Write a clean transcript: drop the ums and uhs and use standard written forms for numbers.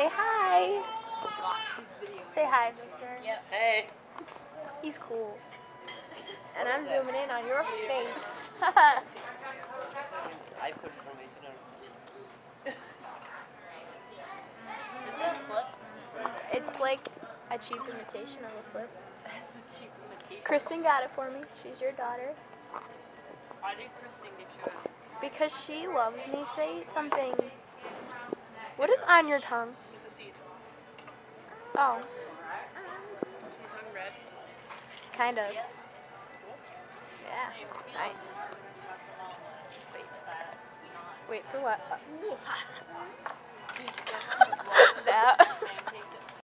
Say hi. Say hi, Victor. Yep. Hey. He's cool. And I'm zooming in on your face. I put formation on it. Is that a flip? It's like a cheap imitation of a flip. That's a cheap imitation. Kristen got it for me. She's your daughter. Why did Kristen get you? Because she loves me. Say something. What is on your tongue? It's a seed. Oh, Is my tongue red? kind of. Cool. Yeah. Nice. Wait, that's not. Wait for what?